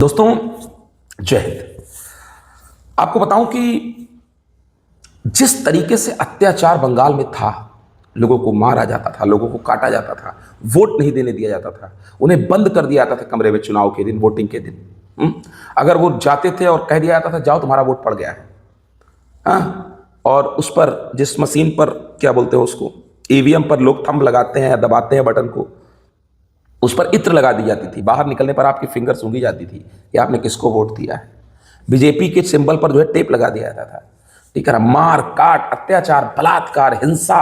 दोस्तों, जय हिंद। आपको बताऊं कि जिस तरीके से अत्याचार बंगाल में था, लोगों को मारा जाता था, लोगों को काटा जाता था, वोट नहीं देने दिया जाता था, उन्हें बंद कर दिया जाता था कमरे में चुनाव के दिन, वोटिंग के दिन। अगर वो जाते थे और कह दिया जाता था जाओ तुम्हारा वोट पड़ गया है। और उस पर जिस मशीन पर क्या बोलते हैं उसको, ईवीएम पर लोग थंब लगाते हैं, दबाते हैं बटन को, उस पर इत्र लगा दी जाती थी। बाहर निकलने पर आपकी फिंगर सूंघी जाती थी कि आपने किसको वोट दिया है। बीजेपी के सिंबल पर जो है टेप लगा दिया जाता था। ठीक है ना, मार काट, अत्याचार, बलात्कार, हिंसा,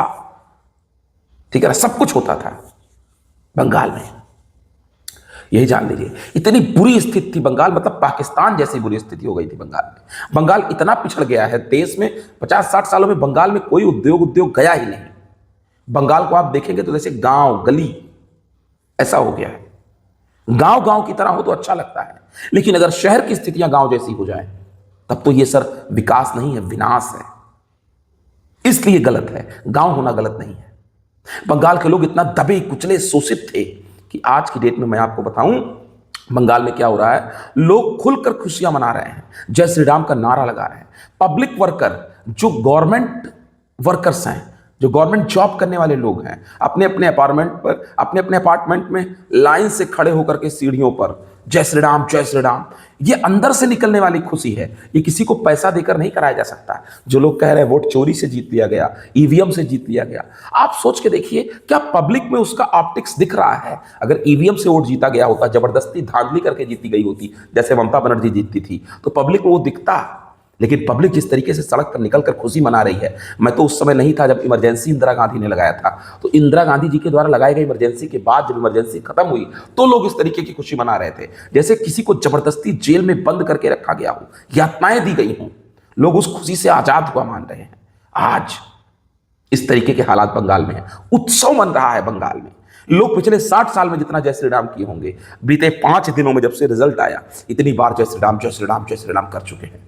ठीक है ना, सब कुछ होता था बंगाल में। यही जान लीजिए, इतनी बुरी स्थिति थी बंगाल, मतलब पाकिस्तान जैसी बुरी स्थिति हो गई थी बंगाल में। बंगाल इतना पिछड़ गया है देश में, 50-60 सालों में बंगाल में कोई उद्योग गया ही नहीं। बंगाल को आप देखेंगे तो जैसे गांव गली ऐसा हो गया है। गांव गांव की तरह हो तो अच्छा लगता है, लेकिन अगर शहर की स्थितियां गांव जैसी हो जाए तब तो ये सर विकास नहीं है, विनाश है। इसलिए गलत है, गांव होना गलत नहीं है। बंगाल के लोग इतना दबे कुचले शोषित थे कि आज की डेट में मैं आपको बताऊं बंगाल में क्या हो रहा है। लोग खुलकर खुशियां मना रहे हैं, जय श्री राम का नारा लगा रहे हैं। पब्लिक वर्कर, जो गवर्नमेंट वर्कर्स हैं, जो गवर्नमेंट जॉब करने वाले लोग हैं, अपने अपने अपार्टमेंट में लाइन से खड़े होकर के सीढ़ियों पर जय श्री राम, जय श्री राम। ये अंदर से निकलने वाली खुशी है, ये किसी को पैसा देकर नहीं कराया जा सकता। जो लोग कह रहे हैं वोट चोरी से जीत लिया गया, ईवीएम से जीत लिया गया, आप सोच के देखिए क्या पब्लिक में उसका ऑप्टिक्स दिख रहा है। अगर ईवीएम से वोट जीता गया होता, जबरदस्ती धांधली करके जीती गई होती, जैसे ममता बनर्जी जीतती थी, तो पब्लिक को वो दिखता। लेकिन पब्लिक जिस तरीके से सड़क पर निकलकर खुशी मना रही है, मैं तो उस समय नहीं था जब इमरजेंसी इंदिरा गांधी ने लगाया था, तो इंदिरा गांधी जी के द्वारा लगाई गई इमरजेंसी के बाद जब इमरजेंसी खत्म हुई तो लोग इस तरीके की खुशी मना रहे थे जैसे किसी को जबरदस्ती जेल में बंद करके रखा गया हो, यातनाएं दी गई हों। लोग उस खुशी से आजाद हुआ मान रहे हैं। आज इस तरीके के हालात बंगाल में है। उत्सव मन रहा है बंगाल में। लोग पिछले 60 साल में जितना जय श्री राम किए होंगे, बीते 5 दिनों में जब से रिजल्ट आया, इतनी बार जय श्री राम, जय श्री राम, जय श्री राम कर चुके हैं।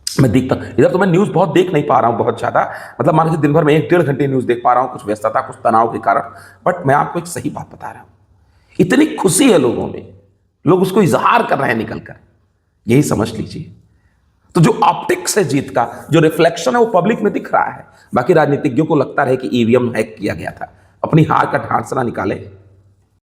मैं देखता, इधर तो मैं न्यूज़ बहुत देख नहीं पा रहा हूँ, बहुत ज़्यादा, मतलब मान लीजिए दिन भर में 1-1.5 घंटे न्यूज़ देख पा रहा हूँ, कुछ व्यस्तता, कुछ तनाव के कारण। बट मैं आपको एक सही बात बता रहा हूँ, इतनी खुशी है लोगों में, लोग उसको इजहार कर रहे हैं निकलकर। यही समझ लीजिए। तो जो ऑप्टिक्स है जीत का, जो रिफ्लेक्शन है, वो पब्लिक में दिख रहा है। बाकी राजनीतिज्ञों को लगता रहे कि ईवीएम हैक किया गया था, अपनी हार का ढांसना निकाले।